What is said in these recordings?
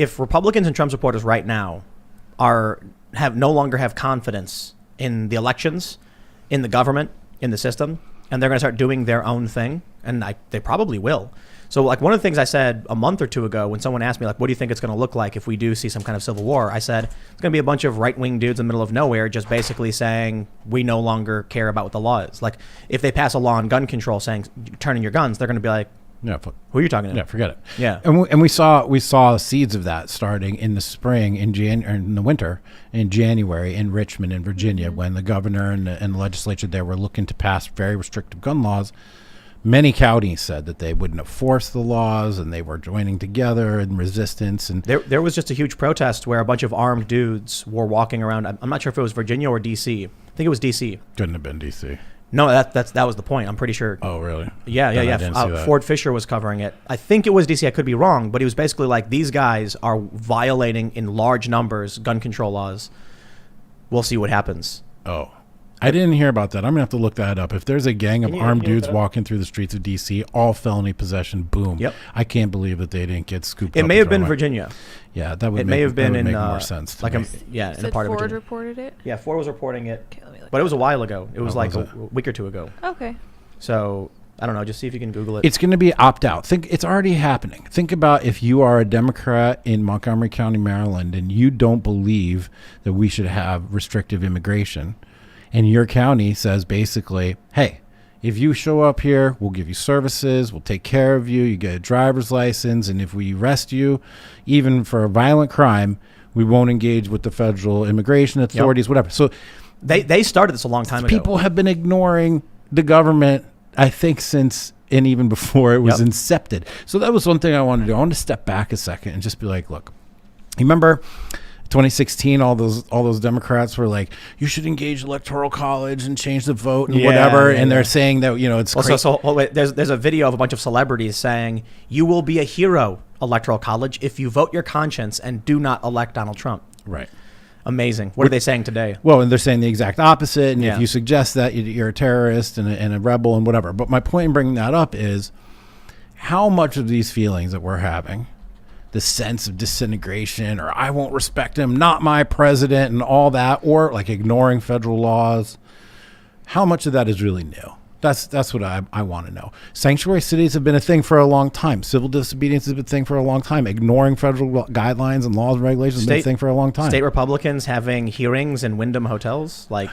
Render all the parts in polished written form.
if Republicans and Trump supporters right now no longer have confidence in the elections, in the government, in the system, and they're going to start doing their own thing, and they probably will. So like one of the things I said a month or two ago when someone asked me like, what do you think it's going to look like if we do see some kind of civil war? I said, it's going to be a bunch of right-wing dudes in the middle of nowhere just basically saying we no longer care about what the law is. Like if they pass a law on gun control saying turn in your guns, they're going to be like, yeah, who are you talking to? Yeah, forget it. Yeah, and we saw seeds of that starting in the spring, or in the winter, in January in Richmond, in Virginia, when the governor and the legislature there were looking to pass very restrictive gun laws. Many counties said that they wouldn't enforce the laws, and they were joining together in resistance. And there was just a huge protest where a bunch of armed dudes were walking around. I'm not sure if it was Virginia or D.C. I think it was D.C. Couldn't have been D.C. No, that was the point. I'm pretty sure. Oh, really? Yeah. Ford Fisher was covering it. I think it was D.C. I could be wrong, but he was basically like, these guys are violating in large numbers gun control laws. We'll see what happens. Oh, I didn't hear about that. I'm going to have to look that up. If there's a gang of armed dudes walking through the streets of D.C., all felony possession, boom. Yep. I can't believe that they didn't get scooped up. It may have been Virginia. Yeah, that would may have been make more sense to me. In a part of Virginia. Ford reported it? Yeah, Ford was reporting it. Okay, but it was a while ago. It was like a week or two ago. Okay. So, I don't know. Just see if you can Google it. It's going to be opt-out. It's already happening. Think about if you are a Democrat in Montgomery County, Maryland, and you don't believe that we should have restrictive immigration, and your county says basically, hey, if you show up here, we'll give you services, we'll take care of you, you get a driver's license, and if we arrest you, even for a violent crime, we won't engage with the federal immigration authorities, whatever. So they started this a long time ago. People have been ignoring the government, I think, since and even before it was incepted. So that was one thing I wanted to do. I wanted to step back a second and just be like, look, you remember 2016, all those Democrats were like, you should engage electoral college and change the vote and whatever. And they're saying that, it's crazy. So wait, there's a video of a bunch of celebrities saying, you will be a hero, electoral college, if you vote your conscience and do not elect Donald Trump. Right. Amazing. What are they saying today? Well, and they're saying the exact opposite. And if you suggest that, you're a terrorist and a rebel and whatever. But my point in bringing that up is how much of these feelings that we're having, the sense of disintegration, or I won't respect him, not my president, and all that, or like ignoring federal laws, how much of that is really new? That's what I want to know. Sanctuary cities have been a thing for a long time. Civil disobedience has been a thing for a long time. Ignoring federal guidelines and laws and regulations has been a thing for a long time. State Republicans having hearings in Wyndham hotels, like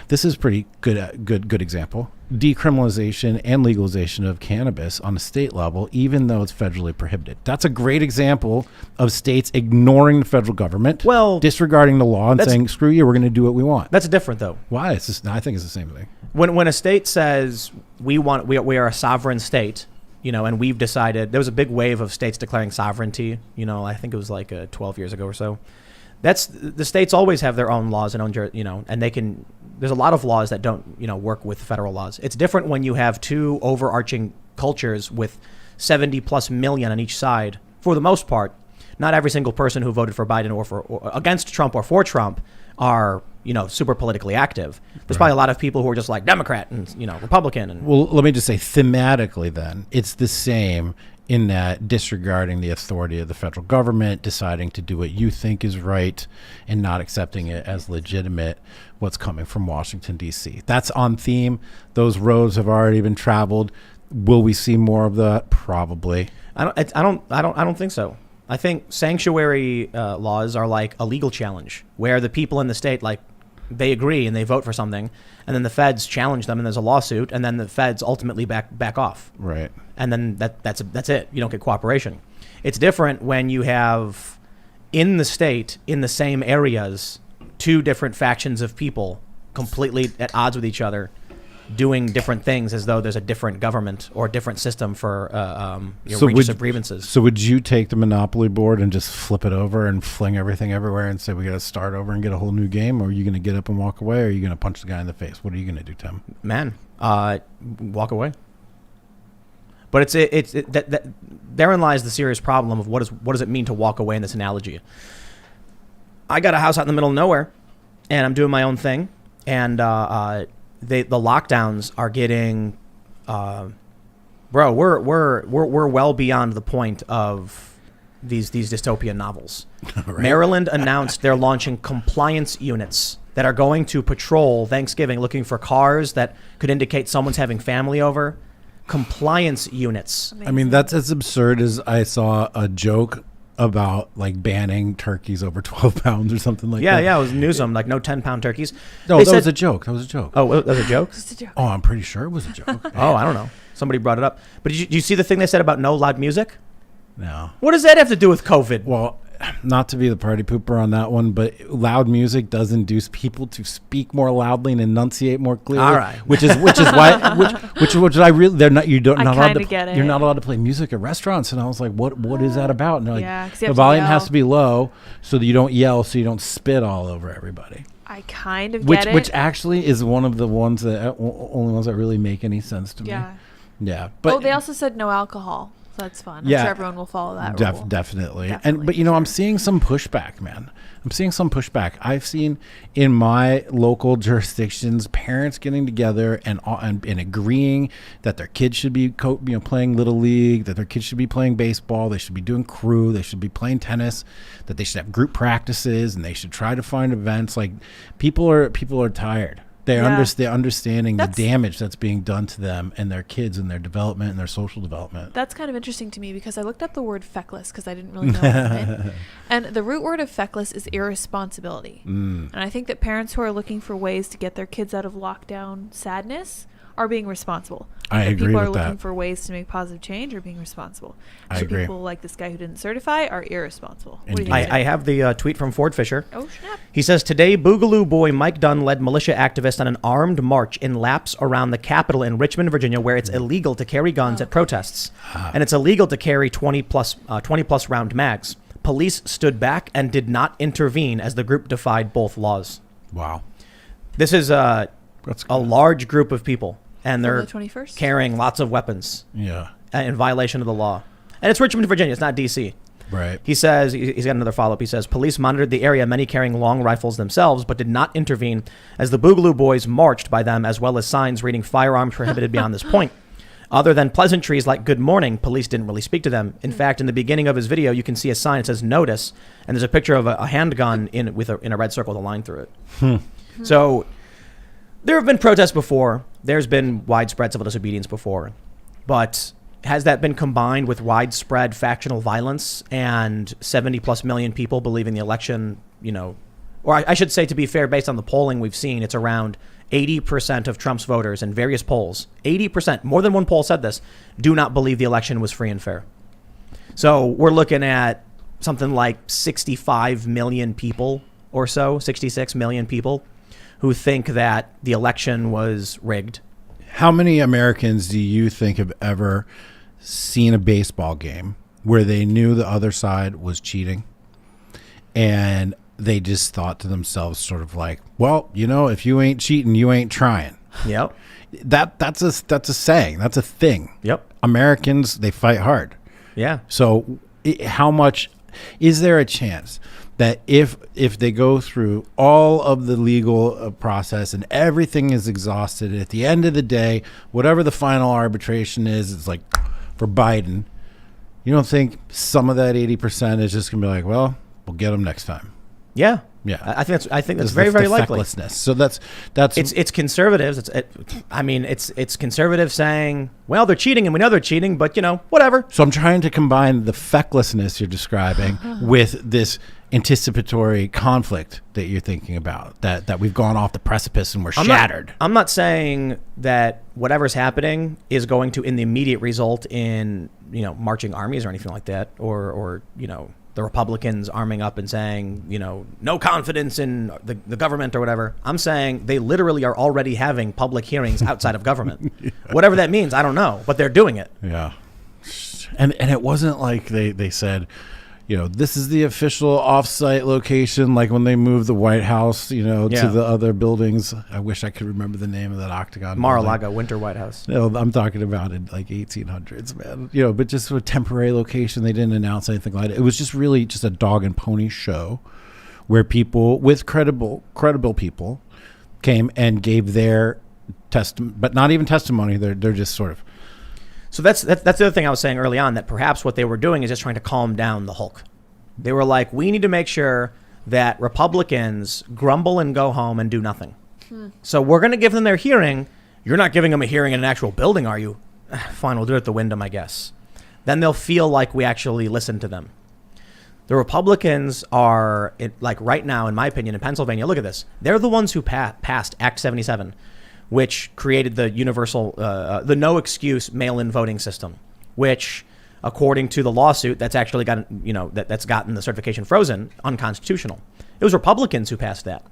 this is pretty good example. Decriminalization and legalization of cannabis on a state level, even though it's federally prohibited. That's a great example of states ignoring the federal government, disregarding the law, and saying, "Screw you, we're going to do what we want." That's different, though. Why? I think it's the same thing. When a state says we are a sovereign state, and we've decided, there was a big wave of states declaring sovereignty. I think it was like 12 years ago or so. That's the states always have their own laws and and they can. There's a lot of laws that don't work with federal laws. It's different when you have two overarching cultures with 70 plus million on each side. For the most part, not every single person who voted for Biden or against Trump or for Trump are super politically active. There's probably a lot of people who are just like Democrat and Republican. And well, let me just say thematically, then it's the same. In that disregarding the authority of the federal government, deciding to do what you think is right and not accepting it as legitimate, what's coming from Washington, D.C. That's on theme. Those roads have already been traveled. Will we see more of that? Probably. I don't think so. I think sanctuary laws are like a legal challenge where the people in the state, like, they agree and they vote for something, and then the feds challenge them and there's a lawsuit, and then the feds ultimately back off. Right. And then that's it. You don't get cooperation. It's different when you have in the state, in the same areas, two different factions of people completely at odds with each other, doing different things as though there's a different government or a different system for redress of grievances. So would you take the Monopoly board and just flip it over and fling everything everywhere and say we got to start over and get a whole new game? Or are you going to get up and walk away? Or are you going to punch the guy in the face? What are you going to do, Tim? Man, walk away. But therein lies the serious problem of what does it mean to walk away in this analogy. I got a house out in the middle of nowhere, and I'm doing my own thing, and the lockdowns are getting, we're well beyond the point of these dystopian novels. Right. Maryland announced they're launching compliance units that are going to patrol Thanksgiving looking for cars that could indicate someone's having family over. Compliance units. I mean, that's as absurd as I saw a joke about like banning turkeys over 12 pounds or something like that. Yeah, it was Newsom, like no 10-pound turkeys. No, that was a joke. That was a joke. Oh, that was a joke? Just a joke. Oh, I'm pretty sure it was a joke. Oh, I don't know. Somebody brought it up. But did you see the thing they said about no loud music? No. What does that have to do with COVID? Well, not to be the party pooper on that one, but loud music does induce people to speak more loudly and enunciate more clearly. All right. Which is why which I really they're not I not allowed to get it. you're not allowed to play music at restaurants. And I was like, what is that about? And they're like, Yeah, 'cause you the have to volume yell. has to be low so that you don't yell, so you don't spit all over everybody. I kind of get it. Which actually is one of the ones that only ones that really make any sense to me. Yeah. Yeah. But They also said no alcohol. So that's fun. Yeah. I'm sure everyone will follow that rule. Definitely. Definitely, But I'm seeing some pushback, man. I'm seeing some pushback. I've seen in my local jurisdictions parents getting together and agreeing that their kids should be playing little league, that their kids should be playing baseball, they should be doing crew, they should be playing tennis, that they should have group practices, and they should try to find events. Like people are tired. They're understanding the damage that's being done to them and their kids and their development and their social development. That's kind of interesting to me because I looked up the word feckless because I didn't really know what it meant. And the root word of feckless is irresponsibility. And I think that parents who are looking for ways to get their kids out of lockdown sadness are being responsible. I agree people with are that. looking for ways to make positive change are being responsible. I So agree. people like this guy who didn't certify are irresponsible. What do you Indeed. think? I have the tweet from Ford Fisher. Oh, snap. He says, today, Boogaloo boy Mike Dunn led militia activists on an armed march in laps around the Capitol in Richmond, Virginia, where it's illegal to carry guns at protests. And it's illegal to carry 20-plus round mags. Police stood back and did not intervene as the group defied both laws. Wow. This is a large group of people, and they're the 21st? carrying lots of weapons Yeah. in violation of the law. And it's Richmond, Virginia. It's not D.C. Right. He says, he's got another follow-up. He says, police monitored the area, many carrying long rifles themselves, but did not intervene as the Boogaloo boys marched by them, as well as signs reading firearms prohibited beyond this point. Other than pleasantries like good morning, police didn't really speak to them. In fact, in the beginning of his video, you can see a sign that says notice, and there's a picture of a handgun in a red circle with a line through it. So there have been protests before. There's been widespread civil disobedience before. But has that been combined with widespread factional violence and 70-plus million people believing the election, or I should say, to be fair, based on the polling we've seen, it's around 80% of Trump's voters in various polls, 80%, more than one poll said this, do not believe the election was free and fair. So we're looking at something like 65 million people or so, 66 million people who think that the election was rigged. How many Americans do you think have ever seen a baseball game where they knew the other side was cheating and they just thought to themselves sort of like, well, if you ain't cheating, you ain't trying? Yep. That's a saying. That's a thing. Yep. Americans, they fight hard. Yeah. So how much is there a chance that if they go through all of the legal process and everything is exhausted, at the end of the day, whatever the final arbitration is, it's like for Biden, you don't think some of that 80% is just going to be like, well, we'll get them next time? Yeah. Yeah. I think that's It's very, the very likely. fecklessness. So that's It's conservatives. It's conservatives saying, well, they're cheating and we know they're cheating, but whatever. So I'm trying to combine the fecklessness you're describing with this anticipatory conflict that you're thinking about, that we've gone off the precipice and we're shattered. I'm not saying that whatever's happening is going to in the immediate result in, marching armies or anything like that, or the Republicans arming up and saying, no confidence in the government or whatever. I'm saying they literally are already having public hearings outside of government. Yeah. Whatever that means, I don't know, but they're doing it. Yeah. And it wasn't like they said, this is the official off-site location, like when they moved the White House, to the other buildings. I wish I could remember the name of that octagon. Mar-a-Lago, Winter White House. No, I'm talking about in like 1800s, man. But just a temporary location. They didn't announce anything like that. It was just really just a dog and pony show where people with credible people came and gave their testimony, but not even testimony. They're just sort of So that's the other thing I was saying early on, that perhaps what they were doing is just trying to calm down the Hulk. They were like, we need to make sure that Republicans grumble and go home and do nothing. So we're going to give them their hearing. You're not giving them a hearing in an actual building, are you? Fine, we'll do it at the Wyndham, I guess. Then they'll feel like we actually listen to them. The Republicans are, like right now, in my opinion, in Pennsylvania, look at this. They're the ones who passed Act 77, which created the universal, the no excuse mail-in voting system, which, according to the lawsuit, that's actually gotten, that's gotten the certification frozen, unconstitutional. It was Republicans who passed that.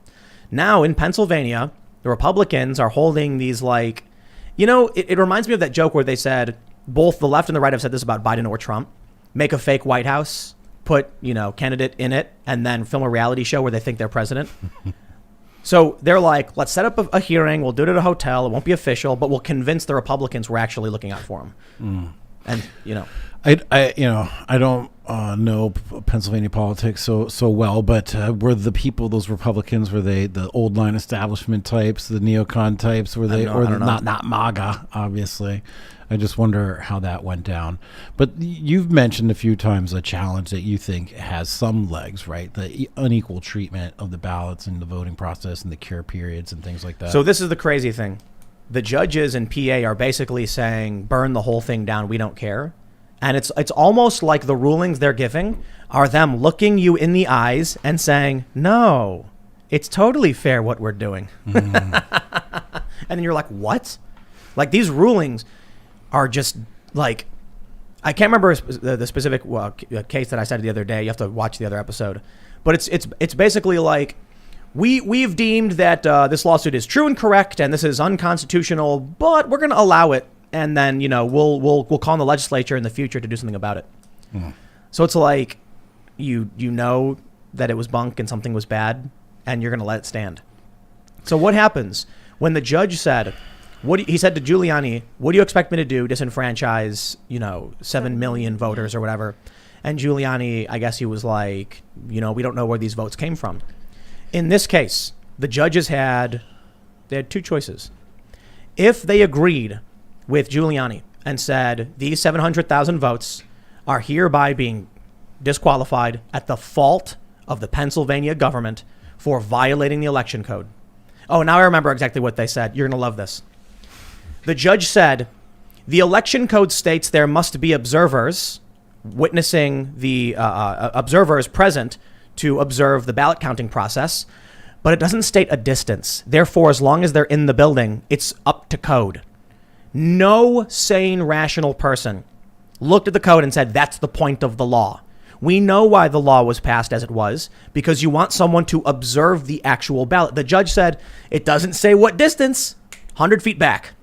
Now in Pennsylvania, the Republicans are holding these it reminds me of that joke where they said, both the left and the right have said this about Biden or Trump, make a fake White House, put, candidate in it, and then film a reality show where they think they're president. So they're like, let's set up a hearing. We'll do it at a hotel. It won't be official, but we'll convince the Republicans we're actually looking out for them. And, I don't know Pennsylvania politics so well, but were the people, those Republicans, were they the old line establishment types, the neocon types? Were they, not MAGA, obviously? I just wonder how that went down. But you've mentioned a few times a challenge that you think has some legs, right? The unequal treatment of the ballots and the voting process and the cure periods and things like that. So this is the crazy thing. The judges in PA are basically saying, burn the whole thing down. We don't care. And it's almost like the rulings they're giving are them looking you in the eyes and saying, no, it's totally fair what we're doing. And then you're like, what? Like, these rulings are just like, I can't remember the specific case that I said the other day. You have to watch the other episode. But it's basically like, we've deemed that this lawsuit is true and correct and this is unconstitutional, but we're going to allow it. And then, we'll call on the legislature in the future to do something about it. So it's like, you know that it was bunk and something was bad, and you're going to let it stand. So what happens when the judge said, he said to Giuliani, what do you expect me to do? Disenfranchise, 7 million voters or whatever. And Giuliani, I guess he was like, we don't know where these votes came from. In this case, the judges had two choices. If they agreed with Giuliani and said these 700,000 votes are hereby being disqualified at the fault of the Pennsylvania government for violating the election code. Oh, now I remember exactly what they said. You're going to love this. The judge said, the election code states there must be observers witnessing the observers present to observe the ballot counting process, but it doesn't state a distance. Therefore, as long as they're in the building, it's up to code. No sane, rational person looked at the code and said, that's the point of the law. We know why the law was passed as it was, because you want someone to observe the actual ballot. The judge said, it doesn't say what distance, 100 feet back.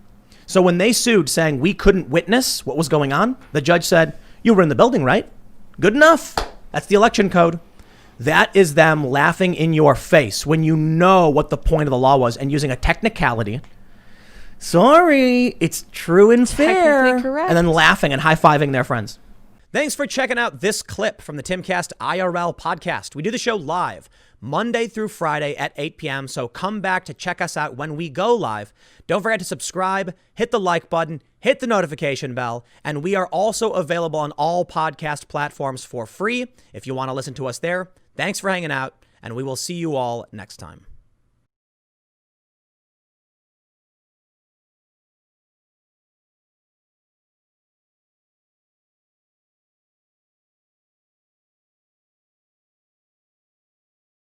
So when they sued saying we couldn't witness what was going on, the judge said, you were in the building, right? Good enough. That's the election code. That is them laughing in your face when you know what the point of the law was and using a technicality. Sorry, it's true and fair. Correct. And then laughing and high-fiving their friends. Thanks for checking out this clip from the Timcast IRL podcast. We do the show live Monday through Friday at 8 p.m. So come back to check us out when we go live. Don't forget to subscribe, hit the like button, hit the notification bell. And we are also available on all podcast platforms for free if you want to listen to us there. Thanks for hanging out, and we will see you all next time.